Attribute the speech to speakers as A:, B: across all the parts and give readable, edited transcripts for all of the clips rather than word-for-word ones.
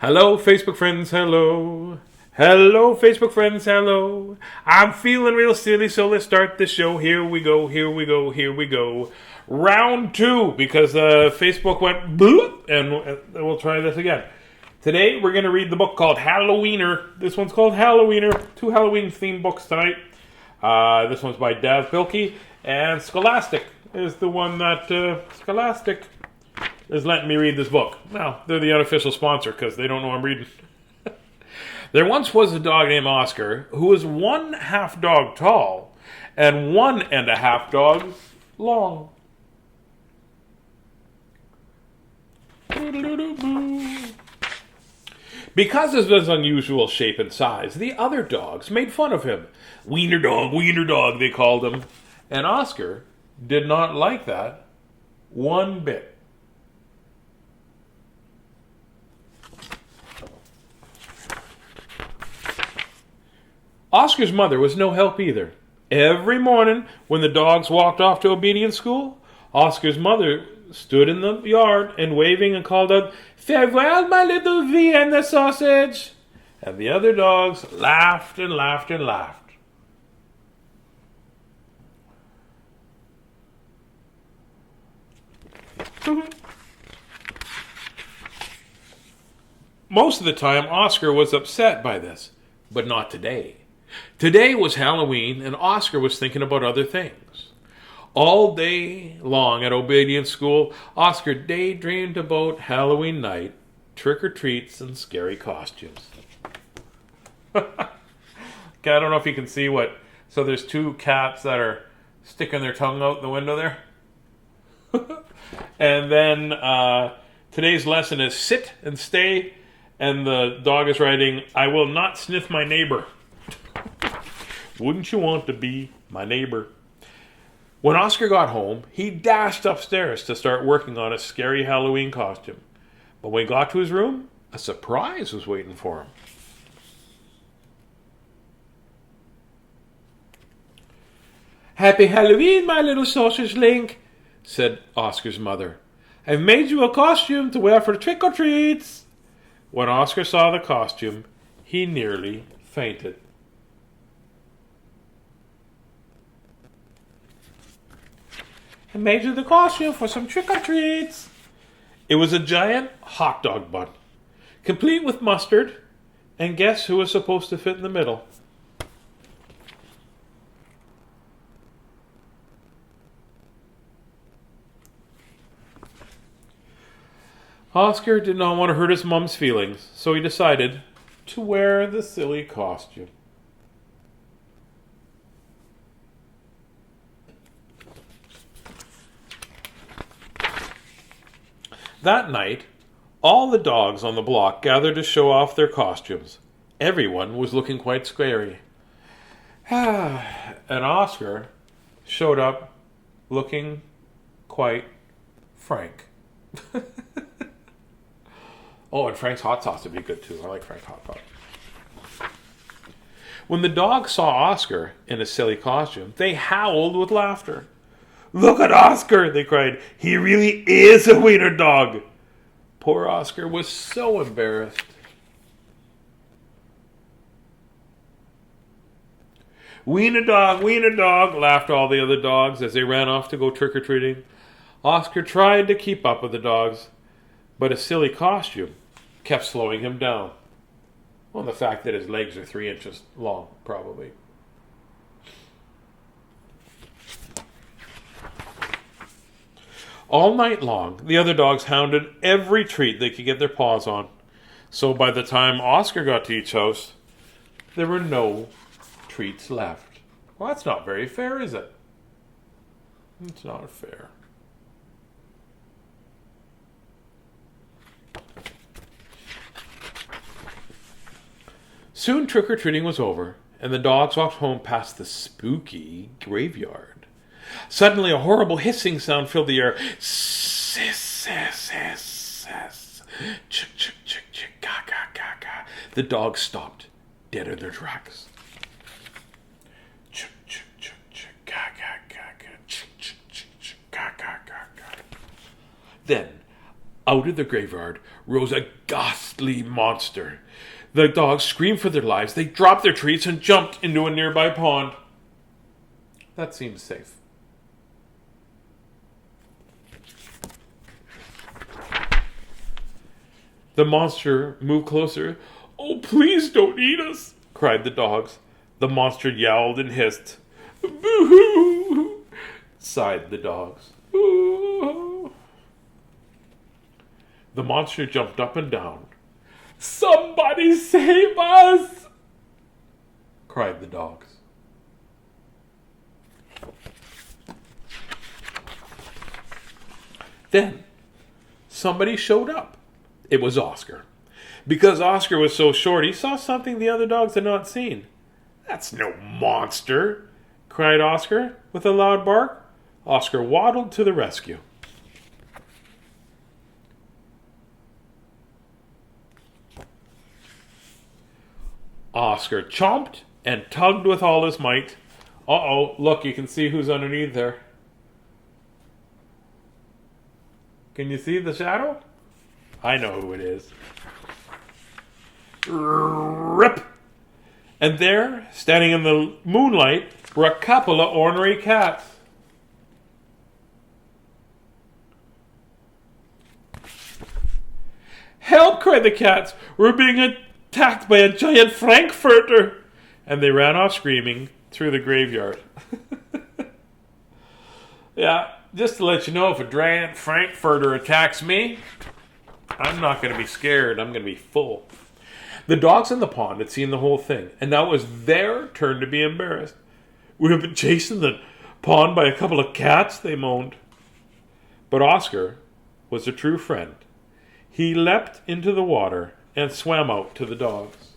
A: Hello, Facebook friends, hello. Hello, Facebook friends, hello. I'm feeling real silly, so let's start the show. Here we go, here we go, here we go. Round two, because Facebook went bloop, and we'll try this again. Today, we're going to read the book called Hallo-Wiener. This one's called Hallo-Wiener. 2 Halloween-themed books tonight. This one's by Pilkey, and Scholastic is the one that Scholastic is letting me read this book. Now, they're the unofficial sponsor because they don't know I'm reading. There once was a dog named Oscar who was 1/2 dog tall and 1.5 dogs long. Because of his unusual shape and size, the other dogs made fun of him. Wiener dog, they called him. And Oscar did not like that one bit. Oscar's mother was no help either. Every morning, when the dogs walked off to obedience school, Oscar's mother stood in the yard and waving and called out, "Farewell, my little Vienna sausage!" And the other dogs laughed and laughed and laughed. Most of the time, Oscar was upset by this, but not today. Today was Halloween, and Oscar was thinking about other things. All day long at obedience school, Oscar daydreamed about Halloween night, trick-or-treats, and scary costumes. Okay, I don't know if you can see what... So there's 2 cats that are sticking their tongue out the window there. And then today's lesson is sit and stay, and the dog is writing, "I will not sniff my neighbor." Wouldn't you want to be my neighbor? When Oscar got home, he dashed upstairs to start working on a scary Halloween costume. But when he got to his room, a surprise was waiting for him. "Happy Halloween, my little sausage link," said Oscar's mother. "I've made you a costume to wear for trick-or-treats." When Oscar saw the costume, he nearly fainted. "I made you the costume for some trick-or-treats." It was a giant hot dog bun, complete with mustard, and guess who was supposed to fit in the middle? Oscar did not want to hurt his mom's feelings, so he decided to wear the silly costume. That night, all the dogs on the block gathered to show off their costumes. Everyone was looking quite scary. And Oscar showed up looking quite frank. Oh, and Frank's hot sauce would be good too. I like Frank's hot sauce. When the dogs saw Oscar in a silly costume, they howled with laughter. "Look at Oscar," they cried. "He really is a wiener dog." Poor Oscar was so embarrassed. Wiener dog," laughed all the other dogs as they ran off to go trick-or-treating. Oscar tried to keep up with the dogs, but a silly costume kept slowing him down. Well, the fact that his legs are 3 inches long, probably. All night long, the other dogs hounded every treat they could get their paws on. So by the time Oscar got to each house, there were no treats left. Well, that's not very fair, is it? It's not fair. Soon trick-or-treating was over, and the dogs walked home past the spooky graveyard. Suddenly, a horrible hissing sound filled the air. Hiss, hiss, hiss, hiss. Chick, chick, chick, chick, ga, ga, ga, ga. The dogs stopped, dead in their tracks. Chick, chick, chick, chick, ga, ga, ga, ga. Chick, chick, chick, chick, ga, ga, ga, ga. Then, Out of the graveyard rose a ghastly monster. The dogs screamed for their lives. They dropped their treats and jumped into a nearby pond. That seems safe. The monster moved closer. "Oh, please don't eat us," cried the dogs. The monster yowled and hissed. "Boo-hoo," sighed the dogs. "Ooh." The monster jumped up and down. "Somebody save us!" cried the dogs. Then somebody showed up. It was Oscar. Because Oscar was so short, he saw something the other dogs had not seen. "That's no monster," cried Oscar with a loud bark. Oscar waddled to the rescue. Oscar chomped and tugged with all his might. Uh-oh, look, you can see who's underneath there. Can you see the shadow? I know who it is. Rip! And there, standing in the moonlight, were a couple of ornery cats. "Help!" cried the cats. "We're being attacked by a giant Frankfurter!" And they ran off screaming through the graveyard. Yeah, just to let you know, if a giant Frankfurter attacks me, I'm not going to be scared. I'm going to be full. The dogs in the pond had seen the whole thing, and now it was their turn to be embarrassed. "We have been chased in the pond by a couple of cats," they moaned. But Oscar was a true friend. He leapt into the water and swam out to the dogs.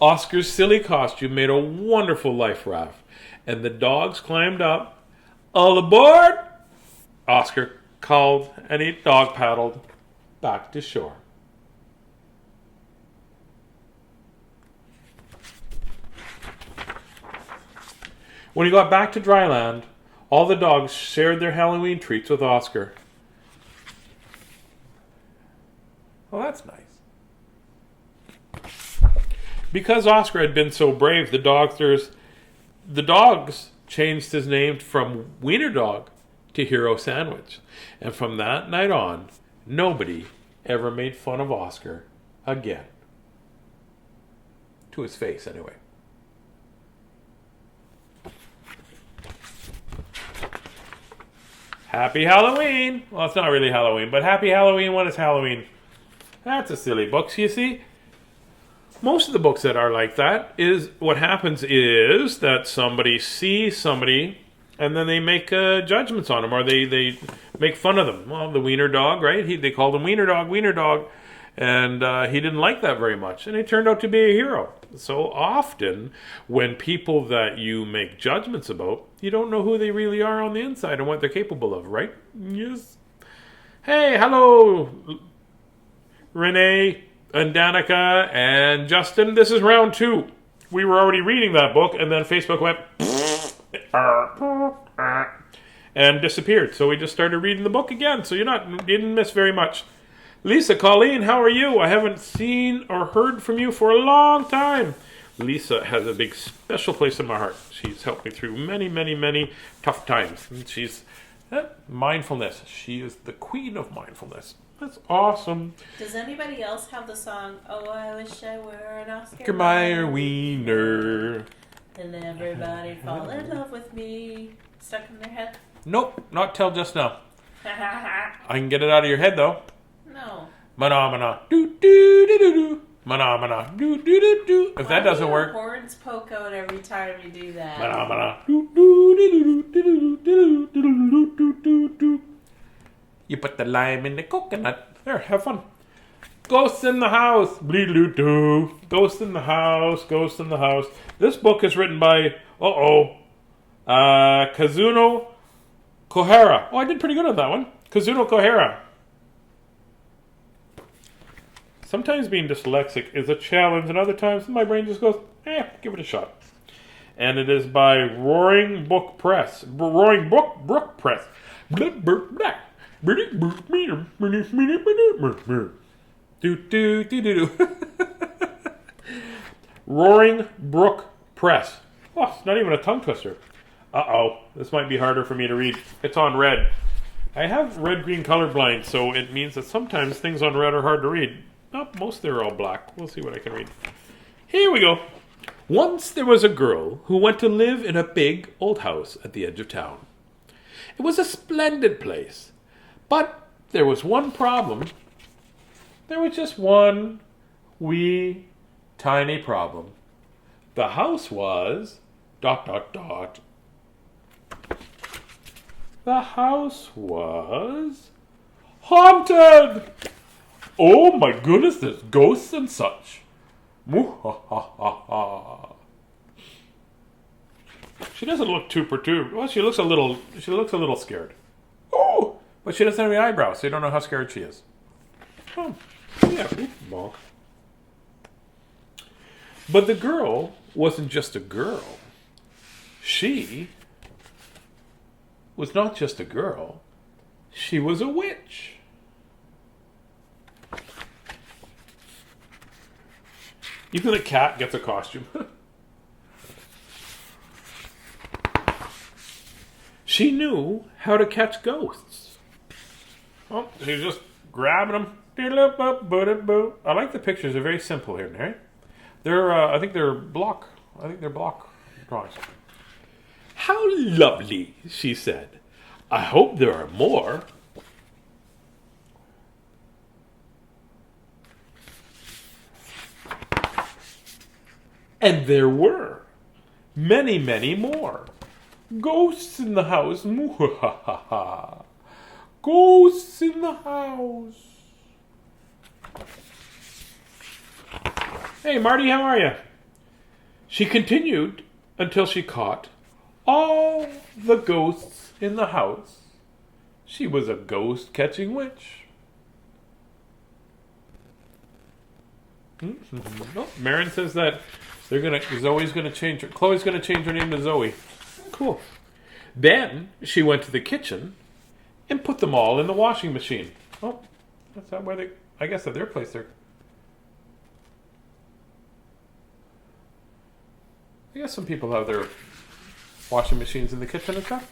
A: Oscar's silly costume made a wonderful life raft, and the dogs climbed up. "All aboard!" Oscar called, and he dog paddled back to shore. When he got back to dry land, all the dogs shared their Halloween treats with Oscar. Well, that's nice. Because Oscar had been so brave, the dogs changed his name from Wiener Dog to Hero Sandwich. And from that night on, nobody ever made fun of Oscar again. To his face, anyway. Happy Halloween! Well, it's not really Halloween, but happy Halloween when it's Halloween. That's a silly book, you see. Most of the books that are like that is what happens is that somebody sees somebody and then they make judgments on them, or they make fun of them. Well, the Wiener Dog, right? They called him Wiener Dog, and he didn't like that very much, and he turned out to be a hero. So often, when people that you make judgments about, you don't know who they really are on the inside and what they're capable of, right? Yes. Hey, hello, Renee and Danica and Justin. This is round 2. We were already reading that book, and then Facebook went and disappeared. So we just started reading the book again. So you didn't miss very much. Lisa, Colleen, how are you? I haven't seen or heard from you for a long time. Lisa has a big special place in my heart. She's helped me through many, many, many tough times. And she's mindfulness. She is the queen of mindfulness. That's awesome.
B: Does anybody else have the song, "Oh, I Wish I Were an Oscar
A: Mayer Wiener"?
B: And everybody fall in love with me. Stuck in their head?
A: Nope, not till just now. I can get it out of your head, though.
B: No.
A: Mana, do do do do do. Mana, do do do do. If that doesn't work.
B: Why do your horns poke out every time you do that?
A: Mana, do do do do do do do do do do. You put the lime in the coconut. There, have fun. Ghosts in the house. Bleedoo-doo. Ghost in the house. Ghost in the house. This book is written by, Kazuno Kohara. Oh, I did pretty good on that one. Kazuno Kohara. Sometimes being dyslexic is a challenge, and other times my brain just goes, give it a shot. and it is by Roaring Brook Press. Roaring Brook Press. Roaring Brook Press. Oh, it's not even a tongue twister. Uh-oh, this might be harder for me to read. It's on red. I have red-green colorblind, so it means that sometimes things on red are hard to read. Not most they're all black. We'll see what I can read. Here we go. Once there was a girl who went to live in a big old house at the edge of town. It was a splendid place, but there was one problem. There was just one wee tiny problem. The house was ... The house was haunted. Oh my goodness, there's ghosts and such. She doesn't look too perturbed. Well, she looks a little scared. Oh, but she doesn't have any eyebrows, so you don't know how scared she is. Oh, yeah, bonk. But the girl wasn't just a girl. She was not just a girl. She was a witch. Even the cat gets a costume. She knew how to catch ghosts. Oh, she's just grabbing them. I like the pictures. They're very simple here, right? They're, I think they're block drawings. How lovely, she said. I hope there are more. And there were many, many more. Ghosts in the house. Ghosts in the house. Hey, Marty, how are you? She continued until she caught all the ghosts in the house. She was a ghost-catching witch. Oh, Marin says that Chloe's gonna change her name to Zoe. Cool. Then she went to the kitchen and put them all in the washing machine. Oh, that's not where I guess at their place they're. I guess some people have their washing machines in the kitchen and stuff.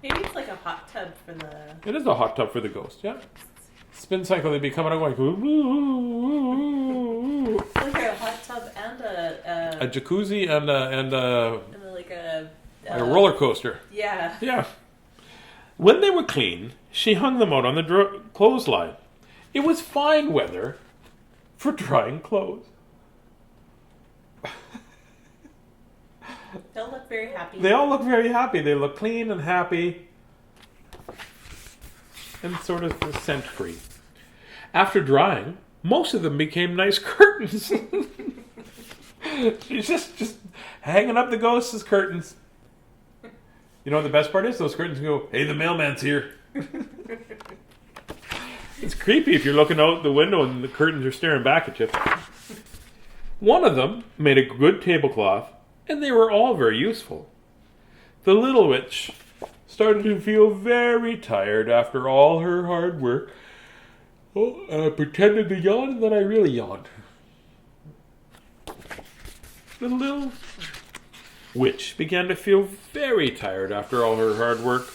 B: Maybe it's like a hot tub for the...
A: It is a hot tub for the ghost, yeah. Spin cycle, they'd be coming out going... Ooh, ooh, ooh, ooh.
B: Like a hot tub and
A: a jacuzzi and
B: like a
A: roller coaster.
B: Yeah.
A: Yeah. When they were clean, she hung them out on the clothesline. It was fine weather for drying clothes.
B: They all look very happy.
A: They all look very happy. They look clean and happy. And sort of scent-free. After drying, most of them became nice curtains. She's just hanging up the ghosts as curtains. You know what the best part is? Those curtains go, hey, the mailman's here. It's creepy if you're looking out the window and the curtains are staring back at you. One of them made a good tablecloth, and they were all very useful. The little witch started to feel very tired after all her hard work. Oh, I pretended to yawn, and then I really yawned. The little witch began to feel very tired after all her hard work.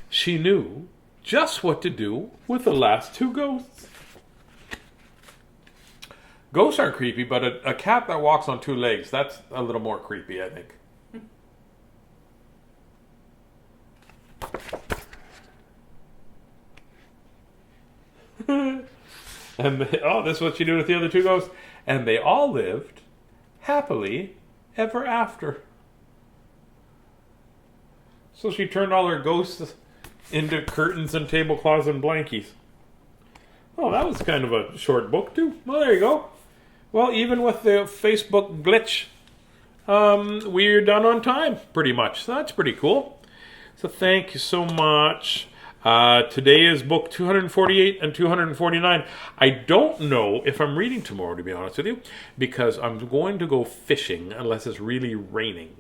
A: She knew just what to do with the last two ghosts. Ghosts aren't creepy, but a cat that walks on two legs, that's a little more creepy, I think. This is what she did with the other two ghosts. And they all lived happily ever after. So she turned all her ghosts into curtains and tablecloths and blankies. Oh, that was kind of a short book too. Well, there you go. Well, even with the Facebook glitch, we're done on time, pretty much. So that's pretty cool. So thank you so much. Today is book 248 and 249. I don't know if I'm reading tomorrow, to be honest with you, because I'm going to go fishing unless it's really raining.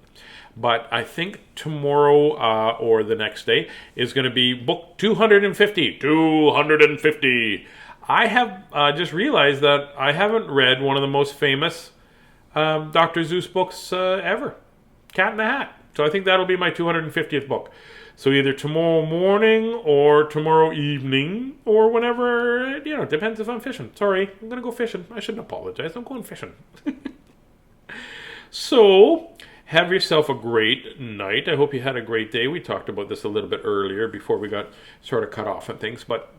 A: But I think tomorrow or the next day is going to be book 250. 250. I have just realized that I haven't read one of the most famous Dr. Seuss books ever, Cat in the Hat. So I think that'll be my 250th book. So either tomorrow morning or tomorrow evening or whenever, it depends if I'm fishing. Sorry, I'm going to go fishing. I shouldn't apologize. I'm going fishing. So, have yourself a great night. I hope you had a great day. We talked about this a little bit earlier before we got sort of cut off and things, but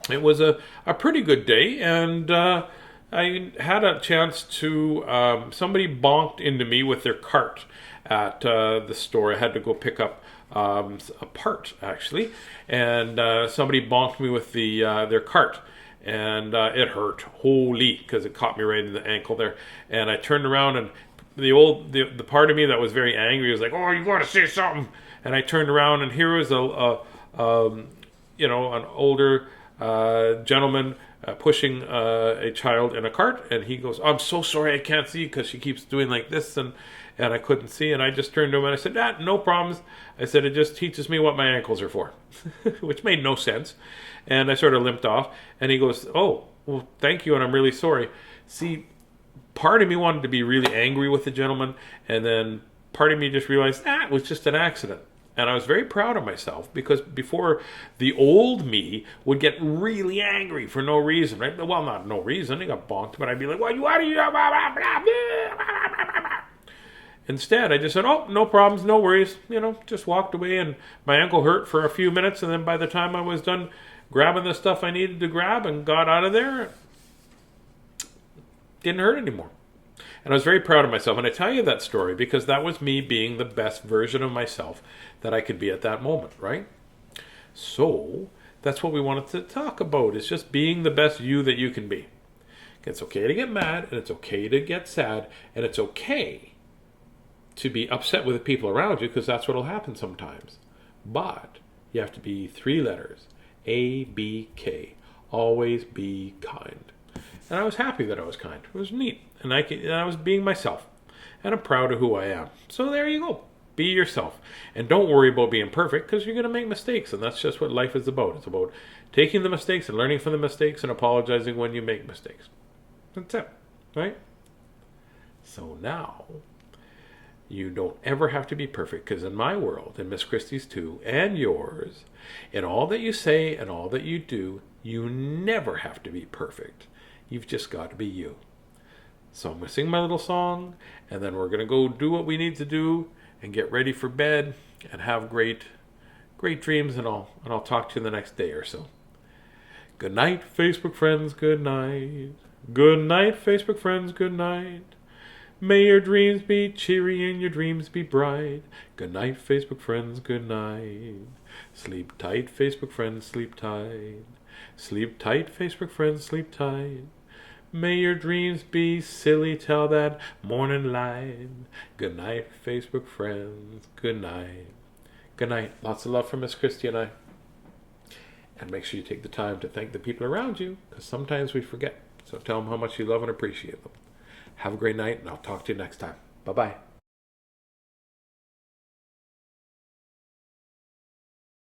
A: it was a pretty good day, and I had a chance to, somebody bonked into me with their cart at the store. I had to go pick up a part, actually, and somebody bonked me with their cart, and it hurt, holy, because it caught me right in the ankle there, and I turned around, and the part of me that was very angry was like, oh, you got to say something, and I turned around, and here was an older gentleman pushing a child in a cart, and he goes, I'm so sorry, I can't see because she keeps doing like this, and I couldn't see, and I just turned to him and I said, no problems. I said, it just teaches me what my ankles are for, which made no sense, and I sort of limped off, and he goes, oh, well, thank you, and I'm really sorry. See, part of me wanted to be really angry with the gentleman, and then part of me just realized, it was just an accident. And I was very proud of myself, because before, the old me would get really angry for no reason, right? Well, not no reason. He got bonked, but I'd be like, what are you? Instead, I just said, oh, no problems, no worries. Just walked away, and my ankle hurt for a few minutes, and then by the time I was done grabbing the stuff I needed to grab and got out of there, it didn't hurt anymore. And I was very proud of myself. And I tell you that story because that was me being the best version of myself that I could be at that moment, right? So that's what we wanted to talk about. It's just being the best you that you can be. It's okay to get mad, and it's okay to get sad, and it's okay to be upset with the people around you, because that's what will happen sometimes. But you have to be 3 letters. A-B-K. Always be kind. And I was happy that I was kind. It was neat. And I was being myself. And I'm proud of who I am. So there you go. Be yourself. And don't worry about being perfect, because you're going to make mistakes. And that's just what life is about. It's about taking the mistakes and learning from the mistakes and apologizing when you make mistakes. That's it. Right? So now, you don't ever have to be perfect, because in my world, in Miss Christie's too, and yours, in all that you say and all that you do, you never have to be perfect. You've just got to be you. So I'm going to sing my little song, and then we're going to go do what we need to do and get ready for bed and have great dreams, and I'll talk to you the next day or so. Good night, Facebook friends, good night. Good night, Facebook friends, good night. May your dreams be cheery and your dreams be bright. Good night, Facebook friends, good night. Sleep tight, Facebook friends, sleep tight. Sleep tight, Facebook friends, sleep tight. May your dreams be silly till that morning light. Good night, Facebook friends, good night. Good night. Lots of love from Miss Christie and I. And make sure you take the time to thank the people around you, because sometimes we forget. So tell them how much you love and appreciate them. Have a great night, and I'll talk to you next time. Bye-bye.